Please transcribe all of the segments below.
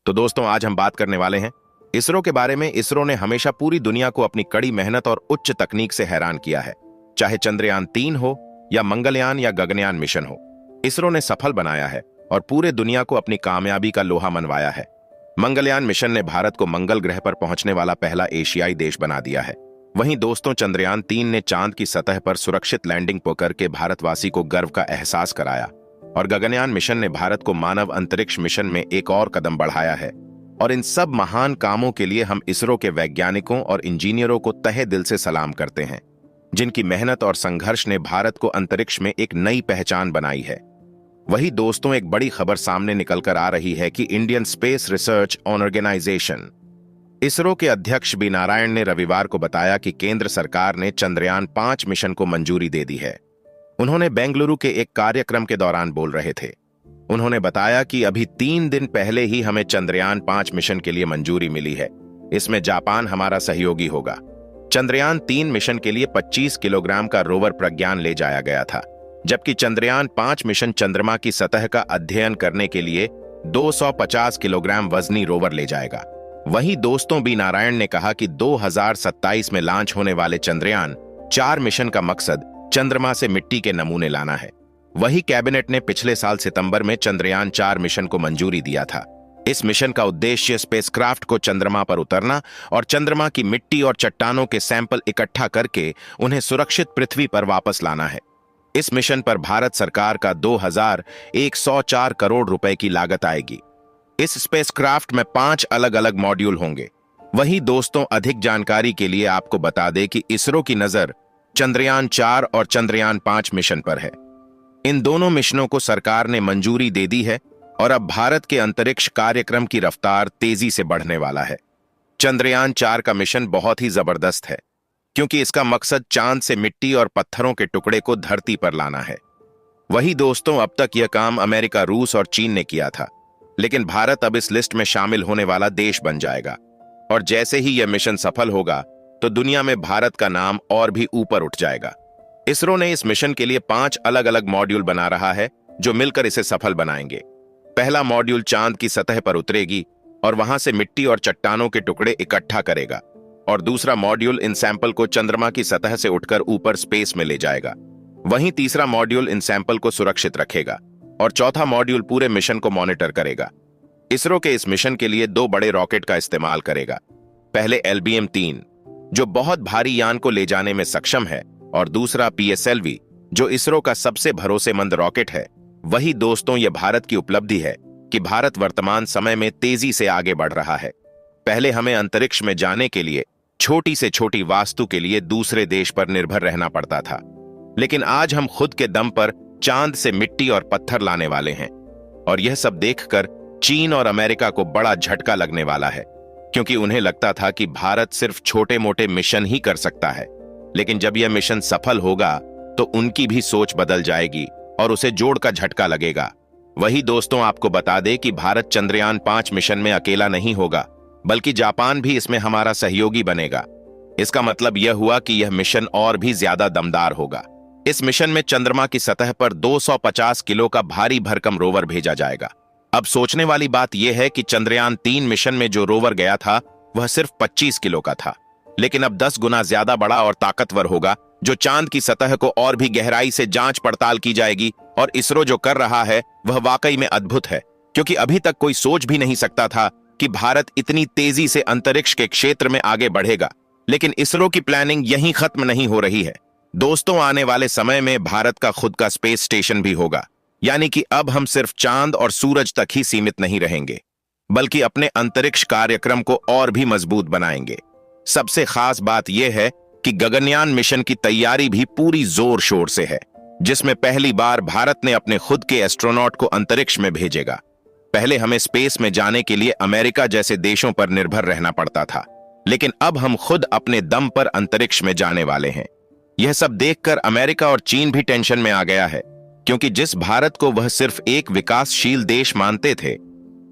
तो दोस्तों, आज हम बात करने वाले हैं इसरो के बारे में। इसरो ने हमेशा पूरी दुनिया को अपनी कड़ी मेहनत और उच्च तकनीक से हैरान किया है। चाहे चंद्रयान 3 हो या मंगलयान या गगनयान मिशन हो, इसरो ने सफल बनाया है और पूरे दुनिया को अपनी कामयाबी का लोहा मनवाया है। मंगलयान मिशन ने भारत को मंगल ग्रह पर पहुंचने वाला पहला एशियाई देश बना दिया है। वहीं दोस्तों, चंद्रयान 3 ने चांद की सतह पर सुरक्षित लैंडिंग करके भारतवासी को गर्व का एहसास कराया और गगनयान मिशन ने भारत को मानव अंतरिक्ष मिशन में एक और कदम बढ़ाया है। और इन सब महान कामों के लिए हम इसरो के वैज्ञानिकों और इंजीनियरों को तहे दिल से सलाम करते हैं, जिनकी मेहनत और संघर्ष ने भारत को अंतरिक्ष में एक नई पहचान बनाई है। वही दोस्तों, एक बड़ी खबर सामने निकलकर आ रही है कि Indian space research organisation ISRO के अध्यक्ष बी नारायण ने रविवार को बताया कि केंद्र सरकार ने चंद्रयान 5 मिशन को मंजूरी दे दी है। उन्होंने बेंगलुरु के एक कार्यक्रम के दौरान बोल रहे थे। उन्होंने बताया कि अभी 3 दिन पहले ही हमें चंद्रयान 5 मिशन के लिए मंजूरी मिली है। इसमें जापान हमारा सहयोगी होगा। चंद्रयान 3 मिशन के लिए 25 किलोग्राम का रोवर प्रज्ञान ले जाया गया था, जबकि चंद्रयान 5 मिशन चंद्रमा की सतह का अध्ययन करने के लिए 250 किलोग्राम वजनी रोवर ले जाएगा। वहीं दोस्तों, बी नारायण ने कहा कि 2027 में लॉन्च होने वाले चंद्रयान 4 मिशन का मकसद चंद्रमा से मिट्टी के नमूने लाना है। वही कैबिनेट ने पिछले साल सितंबर में चंद्रयान 4 मिशन को मंजूरी दिया था। इस मिशन का उद्देश्य स्पेसक्राफ्ट को चंद्रमा पर उतरना और चंद्रमा की मिट्टी और चट्टानों के सैंपल इकट्ठा करके उन्हें सुरक्षित पृथ्वी पर वापस लाना है। इस मिशन पर भारत सरकार का 2104 करोड़ रुपए की लागत आएगी। इस स्पेसक्राफ्ट में 5 अलग अलग मॉड्यूल होंगे। वही दोस्तों, अधिक जानकारी के लिए आपको बता दें कि इसरो की नजर चंद्रयान 4 और चंद्रयान 5 मिशन पर है। इन दोनों मिशनों को सरकार ने मंजूरी दे दी है और अब भारत के अंतरिक्ष कार्यक्रम की रफ्तार तेजी से बढ़ने वाला है। चंद्रयान 4 का मिशन बहुत ही जबरदस्त है, क्योंकि इसका मकसद चांद से मिट्टी और पत्थरों के टुकड़े को धरती पर लाना है। वही दोस्तों, अब तक यह काम अमेरिका, रूस और चीन ने किया था, लेकिन भारत अब इस लिस्ट में शामिल होने वाला देश बन जाएगा। और जैसे ही यह मिशन सफल होगा तो दुनिया में भारत का नाम और भी ऊपर उठ जाएगा। इसरो ने इस मिशन के लिए 5 अलग अलग मॉड्यूल बना रहा है, जो मिलकर इसे सफल बनाएंगे। पहला मॉड्यूल चांद की सतह पर उतरेगी और वहां से मिट्टी और चट्टानों के टुकड़े इकट्ठा करेगा, और दूसरा मॉड्यूल इन सैंपल को चंद्रमा की सतह से उठकर ऊपर स्पेस में ले जाएगा। वहीं तीसरा मॉड्यूल इन सैंपल को सुरक्षित रखेगा और चौथा मॉड्यूल पूरे मिशन को मॉनिटर करेगा। इसरो के इस मिशन के लिए 2 बड़े रॉकेट का इस्तेमाल करेगा। पहले LBM-3, जो बहुत भारी यान को ले जाने में सक्षम है, और दूसरा PSLV, जो इसरो का सबसे भरोसेमंद रॉकेट है। वही दोस्तों, यह भारत की उपलब्धि है कि भारत वर्तमान समय में तेजी से आगे बढ़ रहा है। पहले हमें अंतरिक्ष में जाने के लिए छोटी से छोटी वास्तु के लिए दूसरे देश पर निर्भर रहना पड़ता था, लेकिन आज हम खुद के दम पर चांद से मिट्टी और पत्थर लाने वाले हैं। और यह सब देखकर चीन और अमेरिका को बड़ा झटका लगने वाला है, क्योंकि उन्हें लगता था कि भारत सिर्फ छोटे मोटे मिशन ही कर सकता है। लेकिन जब यह मिशन सफल होगा तो उनकी भी सोच बदल जाएगी और उसे जोड़ का झटका लगेगा। वही दोस्तों, आपको बता दें कि भारत चंद्रयान 5 मिशन में अकेला नहीं होगा, बल्कि जापान भी इसमें हमारा सहयोगी बनेगा। इसका मतलब यह हुआ कि यह मिशन और भी ज्यादा दमदार होगा। इस मिशन में चंद्रमा की सतह पर 250 किलो का भारी भरकम रोवर भेजा जाएगा। अब सोचने वाली बात यह है कि चंद्रयान 3 मिशन में जो रोवर गया था वह सिर्फ 25 किलो का था, लेकिन अब 10 गुना ज्यादा बड़ा और ताकतवर होगा, जो चांद की सतह को और भी गहराई से जांच पड़ताल की जाएगी। और इसरो जो कर रहा है वह वाकई में अद्भुत है, क्योंकि अभी तक कोई सोच भी नहीं सकता था कि भारत इतनी तेजी से अंतरिक्ष के क्षेत्र में आगे बढ़ेगा। लेकिन इसरो की प्लानिंग यहीं खत्म नहीं हो रही है दोस्तों। आने वाले समय में भारत का खुद का स्पेस स्टेशन भी होगा, यानी कि अब हम सिर्फ चांद और सूरज तक ही सीमित नहीं रहेंगे, बल्कि अपने अंतरिक्ष कार्यक्रम को और भी मजबूत बनाएंगे। सबसे खास बात यह है कि गगनयान मिशन की तैयारी भी पूरी जोर शोर से है, जिसमें पहली बार भारत ने अपने खुद के एस्ट्रोनॉट को अंतरिक्ष में भेजेगा। पहले हमें स्पेस में जाने के लिए अमेरिका जैसे देशों पर निर्भर रहना पड़ता था, लेकिन अब हम खुद अपने दम पर अंतरिक्ष में जाने वाले हैं। यह सब देखकर अमेरिका और चीन भी टेंशन में आ गया है, क्योंकि जिस भारत को वह सिर्फ एक विकासशील देश मानते थे,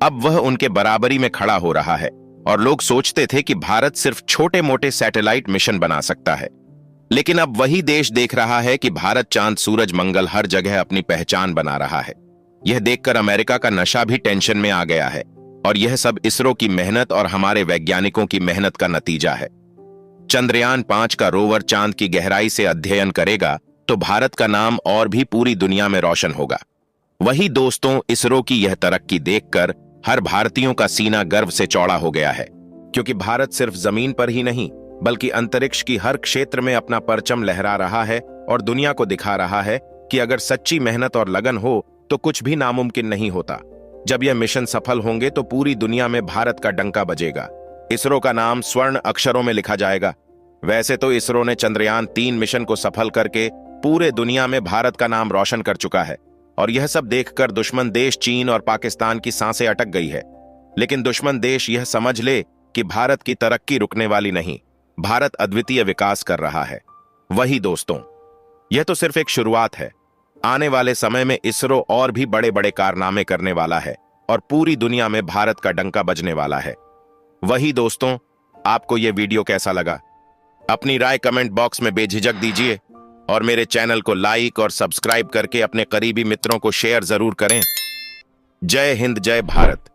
अब वह उनके बराबरी में खड़ा हो रहा है। और लोग सोचते थे कि भारत सिर्फ छोटे मोटे सैटेलाइट मिशन बना सकता है, लेकिन अब वही देश देख रहा है कि भारत चांद, सूरज, मंगल हर जगह अपनी पहचान बना रहा है। यह देखकर अमेरिका का नशा भी टेंशन में आ गया है और यह सब इसरो की मेहनत और हमारे वैज्ञानिकों की मेहनत का नतीजा है। चंद्रयान 5 का रोवर चांद की गहराई से अध्ययन करेगा तो भारत का नाम और भी पूरी दुनिया में रोशन होगा। वही दोस्तों, इसरो की यह तरक्की देखकर हर भारतीयों का सीना गर्व से चौड़ा हो गया है, क्योंकि भारत सिर्फ जमीन पर ही नहीं बल्कि अंतरिक्ष की हर क्षेत्र में अपना परचम लहरा रहा है और दुनिया को दिखा रहा है कि अगर सच्ची मेहनत और लगन हो तो कुछ भी नामुमकिन नहीं होता। जब यह मिशन सफल होंगे तो पूरी दुनिया में भारत का डंका बजेगा, इसरो का नाम स्वर्ण अक्षरों में लिखा जाएगा। वैसे तो इसरो ने चंद्रयान 3 मिशन को सफल करके पूरे दुनिया में भारत का नाम रोशन कर चुका है और यह सब देखकर दुश्मन देश चीन और पाकिस्तान की सांसें अटक गई है। लेकिन दुश्मन देश यह समझ ले कि भारत की तरक्की रुकने वाली नहीं, भारत अद्वितीय विकास कर रहा है। वही दोस्तों, यह तो सिर्फ एक शुरुआत है। आने वाले समय में इसरो और भी बड़े बड़े कारनामे करने वाला है और पूरी दुनिया में भारत का डंका बजने वाला है। वही दोस्तों, आपको यह वीडियो कैसा लगा? अपनी राय कमेंट बॉक्स में बेझिझक दीजिए और मेरे चैनल को लाइक और सब्सक्राइब करके अपने करीबी मित्रों को शेयर जरूर करें। जय हिंद, जय भारत।